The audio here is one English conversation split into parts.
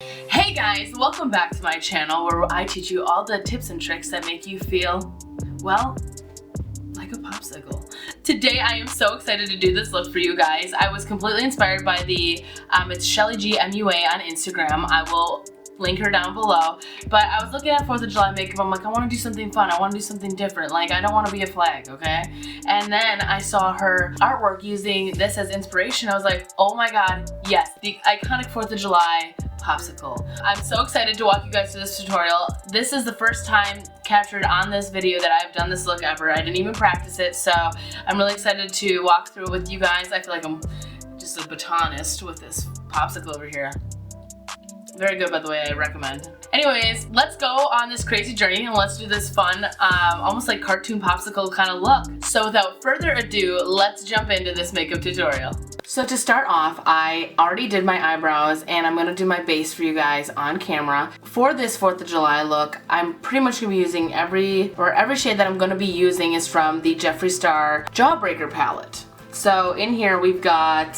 Hey guys, welcome back to my channel where I teach you all the tips and tricks that make you feel, well, like a popsicle. Today I am so excited to do this look for you guys. I was completely inspired by it's Shelly G MUA on Instagram. I will link her down below. But I was looking at 4th of July makeup. I'm like, I want to do something fun. I want to do something different. Like, I don't want to be a flag, okay? And then I saw her artwork using this as inspiration. I was like, oh my god, yes, the iconic 4th of July popsicle. I'm so excited to walk you guys through this tutorial. This is the first time captured on this video that I've done this look ever. I didn't even practice it, so I'm really excited to walk through it with you guys. I feel like I'm just a batonist with this popsicle over here. Very good, by the way, I recommend. Anyways, let's go on this crazy journey and let's do this fun, almost like cartoon popsicle kind of look. So without further ado, let's jump into this makeup tutorial. So to start off, I already did my eyebrows and I'm gonna do my base for you guys on camera. For this 4th of July look, I'm pretty much gonna be using every shade that I'm gonna be using is from the Jeffree Star Jawbreaker palette. So in here we've got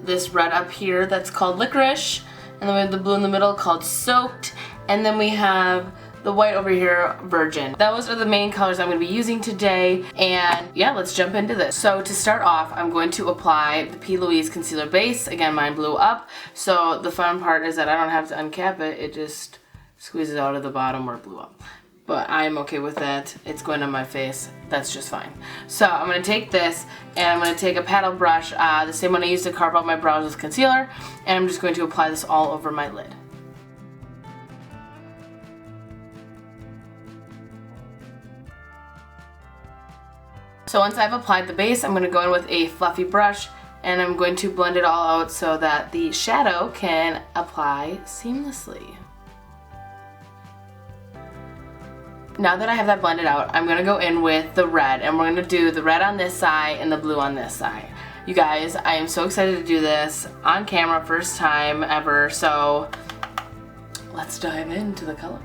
this red up here that's called Licorice, and then we have the blue in the middle called Soaked, and then we have the white over here, Virgin. Those are the main colors I'm going to be using today, and yeah, let's jump into this. So to start off, I'm going to apply the PLouise Concealer Base. Again, mine blew up, so the fun part is that I don't have to uncap it, it just squeezes out of the bottom where it blew up. But I'm okay with that. It's going on my face. That's just fine. So I'm going to take this and I'm going to take a paddle brush, the same one I used to carve out my brows with concealer, and I'm just going to apply this all over my lid. So once I've applied the base, I'm going to go in with a fluffy brush and I'm going to blend it all out so that the shadow can apply seamlessly. Now that I have that blended out, I'm going to go in with the red, and we're going to do the red on this side and the blue on this side. You guys, I am so excited to do this on camera, first time ever, so let's dive into the color.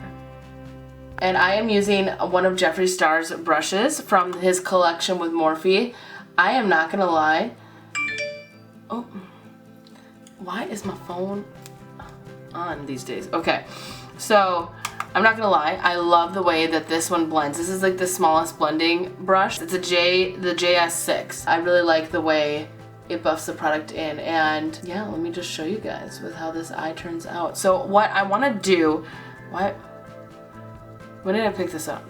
And I am using one of Jeffree Star's brushes from his collection with Morphe. I am not going to lie. Oh, why is my phone on these days? Okay, so I'm not gonna lie, I love the way that this one blends. This is like the smallest blending brush. It's the JS6. I really like the way it buffs the product in, and yeah, let me just show you guys with how this eye turns out. So what I wanna do, when did I pick this up?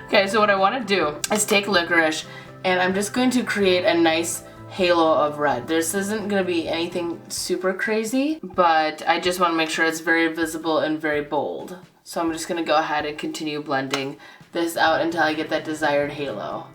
Okay, so what I wanna do is take Licorice, and I'm just going to create a nice halo of red. This isn't going to be anything super crazy, but I just want to make sure it's very visible and very bold. So I'm just going to go ahead and continue blending this out until I get that desired halo.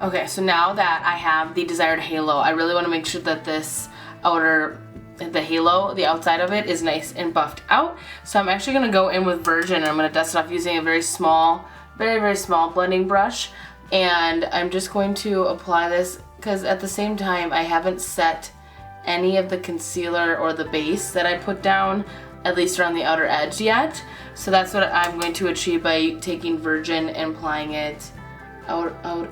Okay, so now that I have the desired halo, I really want to make sure that this the halo, the outside of it, is nice and buffed out. So I'm actually going to go in with Virgin, and I'm going to dust it off using a very small blending brush, and I'm just going to apply this because at the same time I haven't set any of the concealer or the base that I put down, at least around the outer edge yet. So that's what I'm going to achieve by taking Virgin and applying it and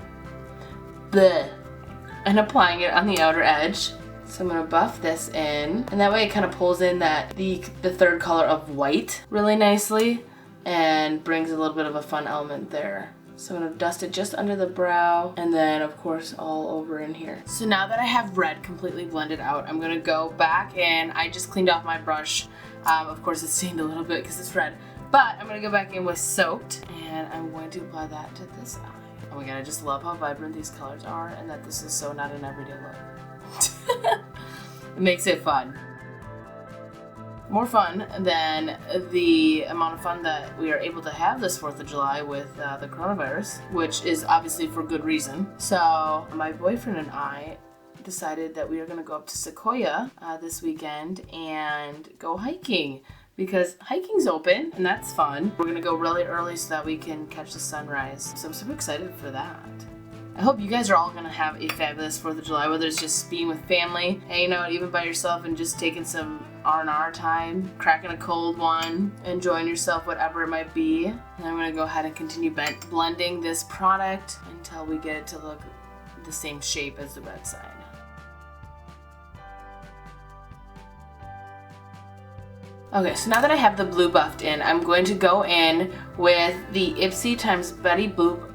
applying it on the outer edge. So I'm going to buff this in, and that way it kind of pulls in the third color of white really nicely and brings a little bit of a fun element there. So I'm going to dust it just under the brow, and then of course all over in here. So now that I have red completely blended out, I'm going to go back, and I just cleaned off my brush. Of course it's stained a little bit because it's red, but I'm going to go back in with Soaked, and I'm going to apply that to this eye. Oh my god, I just love how vibrant these colors are, and that this is so not an everyday look. It makes it fun. More fun than the amount of fun that we are able to have this 4th of July with the coronavirus, which is obviously for good reason. So my boyfriend and I decided that we are going to go up to Sequoia this weekend and go hiking, because hiking's open and that's fun. We're going to go really early so that we can catch the sunrise. So I'm super excited for that. I hope you guys are all going to have a fabulous 4th of July, whether it's just being with family, hanging out even by yourself and just taking some R&R time, cracking a cold one, enjoying yourself, whatever it might be. And I'm going to go ahead and continue blending this product until we get it to look the same shape as the red side. Okay, so now that I have the blue buffed in, I'm going to go in with the IPSY times Betty Boop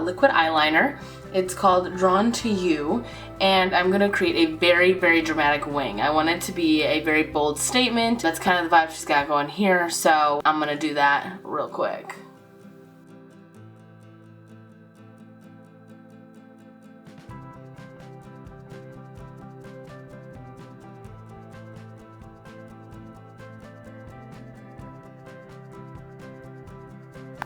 liquid eyeliner. It's called Drawn to You, and I'm going to create a very, very dramatic wing. I want it to be a very bold statement. That's kind of the vibe she's got going here, so I'm going to do that real quick.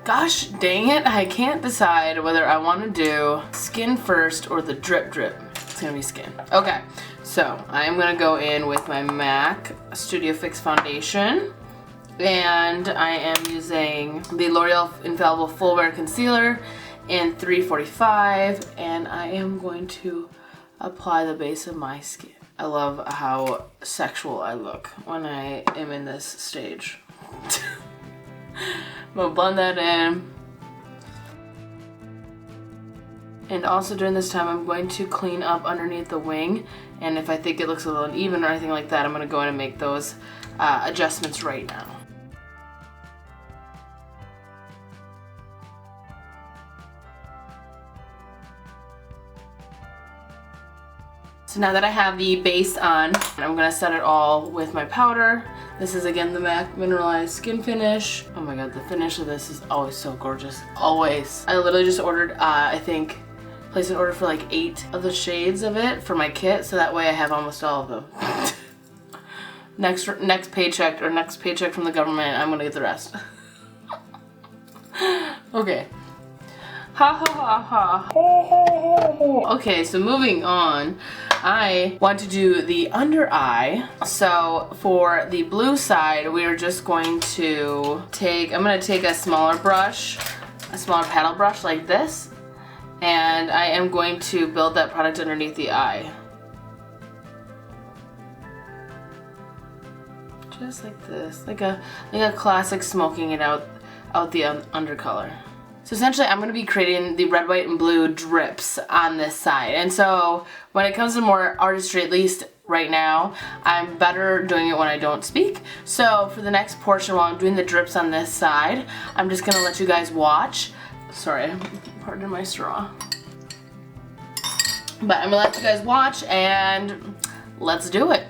Gosh dang it, I can't decide whether I want to do skin first or the drip drip. It's gonna be skin. Okay, so I'm gonna go in with my MAC Studio Fix foundation, and I am using the L'Oreal Infallible Full Wear Concealer in 345, and I am going to apply the base of my skin. I love how sexual I look when I am in this stage. I'm gonna blend that in. And also during this time, I'm going to clean up underneath the wing. And if I think it looks a little uneven or anything like that, I'm gonna go in and make those adjustments right now. So now that I have the base on, I'm gonna set it all with my powder. This is again the MAC Mineralize Skinfinish. Oh my god, the finish of this is always so gorgeous. Always. I literally just ordered, I think, placed an order for like 8 of the shades of it for my kit, so that way I have almost all of them. next paycheck from the government, I'm gonna get the rest. Okay. Ha ha ha ha. Okay, so moving on, I want to do the under eye. So for the blue side, we are just going to I'm gonna take a smaller brush, a smaller paddle brush like this, and I am going to build that product underneath the eye. Just like this, like a classic smoking it out the undercolor. So essentially I'm going to be creating the red, white, and blue drips on this side. And so when it comes to more artistry, at least right now, I'm better doing it when I don't speak. So for the next portion while I'm doing the drips on this side, I'm just going to let you guys watch. Sorry, pardon my straw. But I'm going to let you guys watch and let's do it.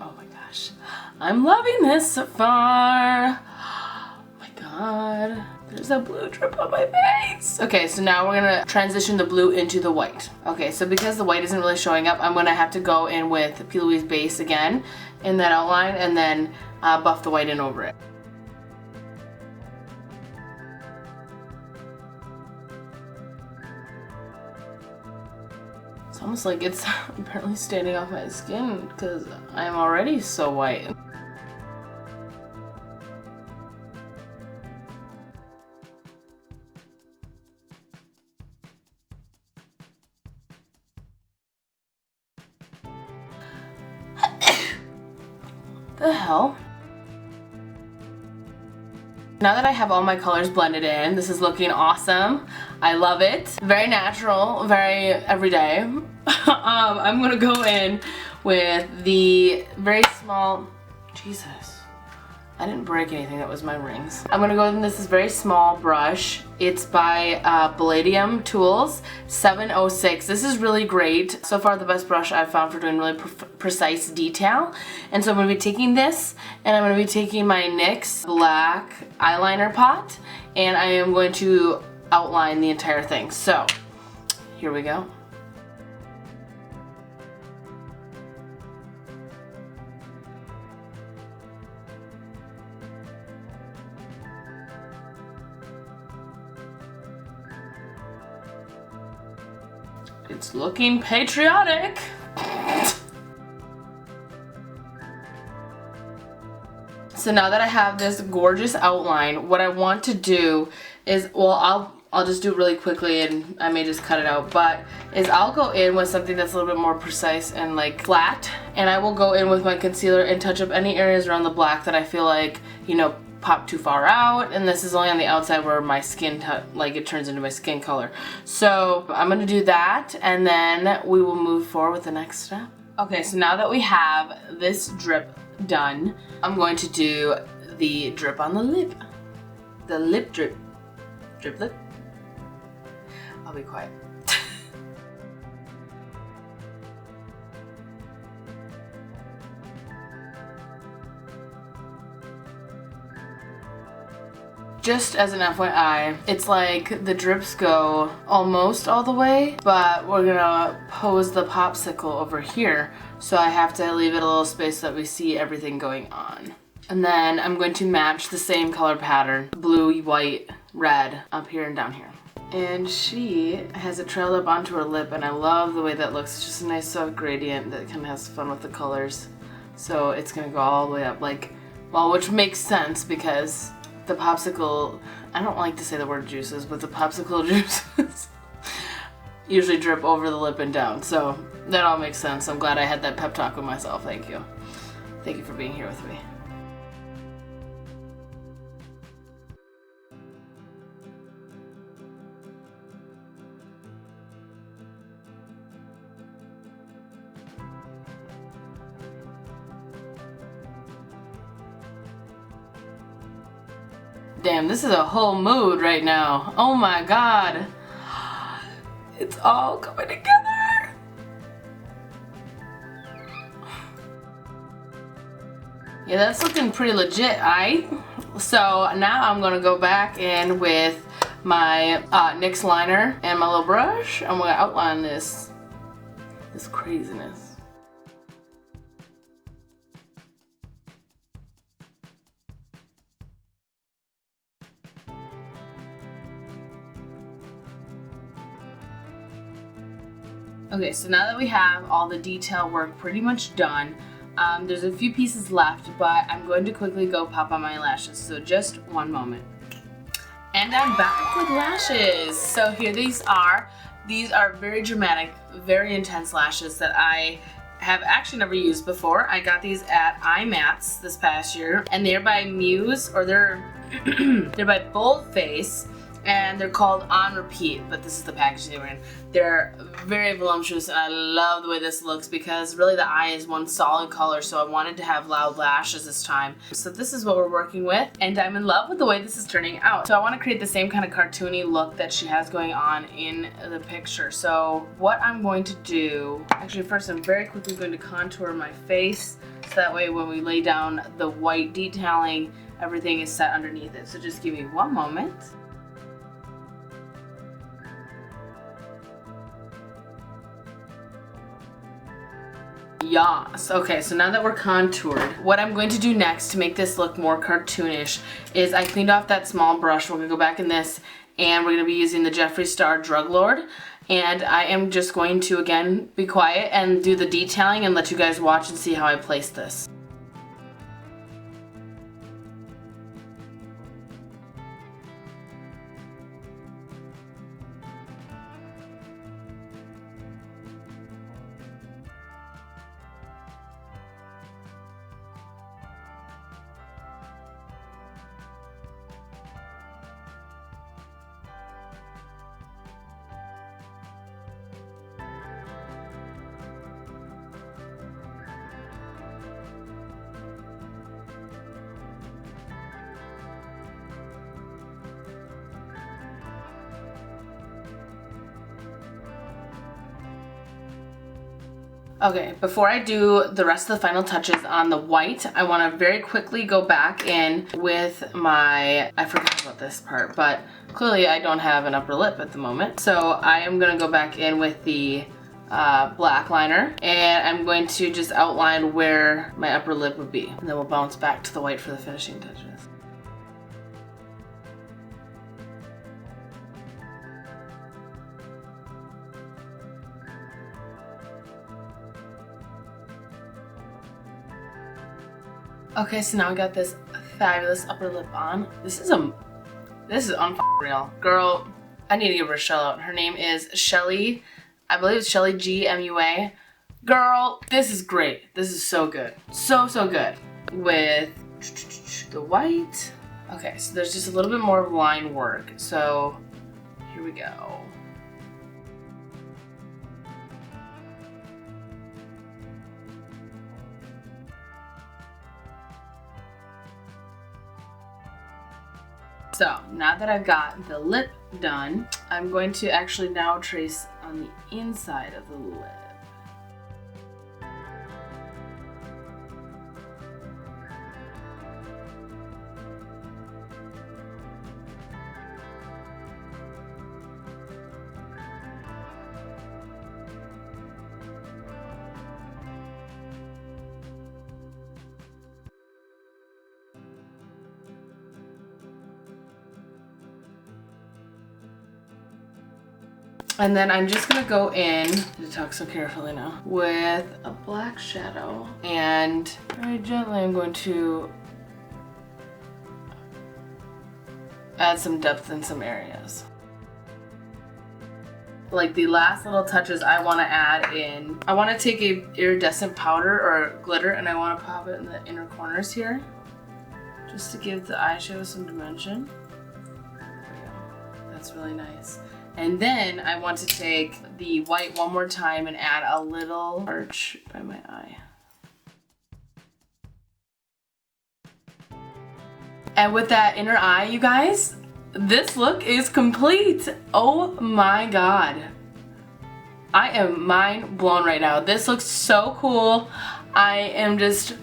Oh my gosh, I'm loving this so far. Oh my god, there's a blue drip on my face. Okay, so now we're gonna transition the blue into the white. Okay, so because the white isn't really showing up, I'm gonna have to go in with PLouise Base again in that outline and then buff the white in over it. It's almost like it's apparently standing off my skin because I'm already so white. The hell? Now that I have all my colors blended in, this is looking awesome. I love it. Very natural, very everyday. I'm gonna go in with the very small, Jesus, I didn't break anything, that was my rings. I'm gonna go in this very small brush. It's by Palladium Tools 706. This is really great. So far the best brush I've found for doing really precise detail. And so I'm gonna be taking this and I'm gonna be taking my NYX Black Eyeliner pot and I am going to outline the entire thing. So here we go. It's looking patriotic. So now that I have this gorgeous outline, what I want to do is, well, I'll just do it really quickly and I may just cut it out, but I'll go in with something that's a little bit more precise and like flat, and I will go in with my concealer and touch up any areas around the black that I feel like, you know, pop too far out, and this is only on the outside where my skin, like it turns into my skin color. So I'm gonna do that and then we will move forward with the next step. Okay, so now that we have this drip done, I'm going to do the drip on the lip. The lip drip. Drip lip? I'll be quiet. Just as an FYI, it's like the drips go almost all the way, but we're gonna pose the popsicle over here, so I have to leave it a little space so that we see everything going on. And then I'm going to match the same color pattern, blue, white, red, up here and down here. And she has it trailed up onto her lip, and I love the way that looks. It's just a nice soft gradient that kind of has fun with the colors. So it's gonna go all the way up, like, well, which makes sense because the popsicle, I don't like to say the word juices, but the popsicle juices usually drip over the lip and down. So that all makes sense. I'm glad I had that pep talk with myself. Thank you. Thank you for being here with me. Damn, this is a whole mood right now. Oh my god. It's all coming together. Yeah, that's looking pretty legit, So now I'm gonna go back in with my NYX liner and my little brush. I'm gonna outline this craziness. Okay, so now that we have all the detail work pretty much done, there's a few pieces left, but I'm going to quickly go pop on my lashes, so just one moment. And I'm back with lashes. So here these are. These are very dramatic, very intense lashes that I have actually never used before. I got these at IMATS this past year, and they're by MUSE, or they're by Boldface, and they're called On Repeat, but this is the packaging they were in. They're very voluptuous, and I love the way this looks because really the eye is one solid color, so I wanted to have loud lashes this time. So this is what we're working with, and I'm in love with the way this is turning out. So I want to create the same kind of cartoony look that she has going on in the picture. So what I'm going to do, actually first I'm very quickly going to contour my face, so that way when we lay down the white detailing, everything is set underneath it. So just give me one moment. Yes. Okay, so now that we're contoured, what I'm going to do next to make this look more cartoonish is I cleaned off that small brush. We're going to go back in this, and we're going to be using the Jeffree Star Drug Lord. And I am just going to, again, be quiet and do the detailing and let you guys watch and see how I place this. Okay, before I do the rest of the final touches on the white, I want to very quickly go back in with my, I forgot about this part, but clearly I don't have an upper lip at the moment. So I am going to go back in with the black liner, and I'm going to just outline where my upper lip would be. And then we'll bounce back to the white for the finishing touches. Okay, so now we got this fabulous upper lip on. This is unreal. Girl, I need to give her a shout out. Her name is Shelly. I believe it's Shelly G MUA. Girl, this is great. This is so good. So good. With the white. Okay, so there's just a little bit more line work. So here we go. So now that I've got the lip done, I'm going to actually now trace on the inside of the lip. And then I'm just gonna go in, to talk so carefully now, with a black shadow. And very gently I'm going to add some depth in some areas. Like the last little touches I wanna add in, I wanna take a iridescent powder or glitter and I wanna pop it in the inner corners here, just to give the eyeshadow some dimension. There we go. That's really nice. And then I want to take the white one more time and add a little arch by my eye. And with that inner eye, you guys, this look is complete. Oh my God. I am mind blown right now. This looks so cool. I am just,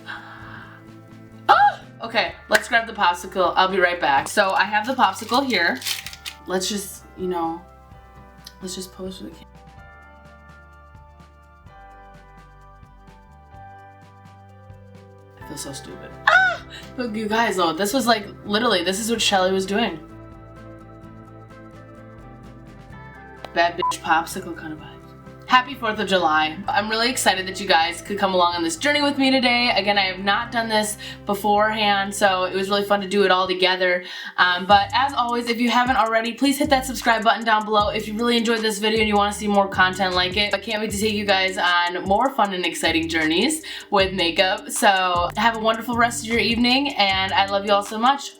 okay, let's grab the popsicle. I'll be right back. So I have the popsicle here. Let's just, you know, let's just pose for the camera. I feel so stupid. But you guys, though, this was like, literally, this is what Shelly was doing. Bad bitch popsicle kind of vibes. Happy 4th of July. I'm really excited that you guys could come along on this journey with me today. Again, I have not done this beforehand, so it was really fun to do it all together. But as always, if you haven't already, please hit that subscribe button down below if you really enjoyed this video and you want to see more content like it. I can't wait to take you guys on more fun and exciting journeys with makeup. So have a wonderful rest of your evening, and I love you all so much.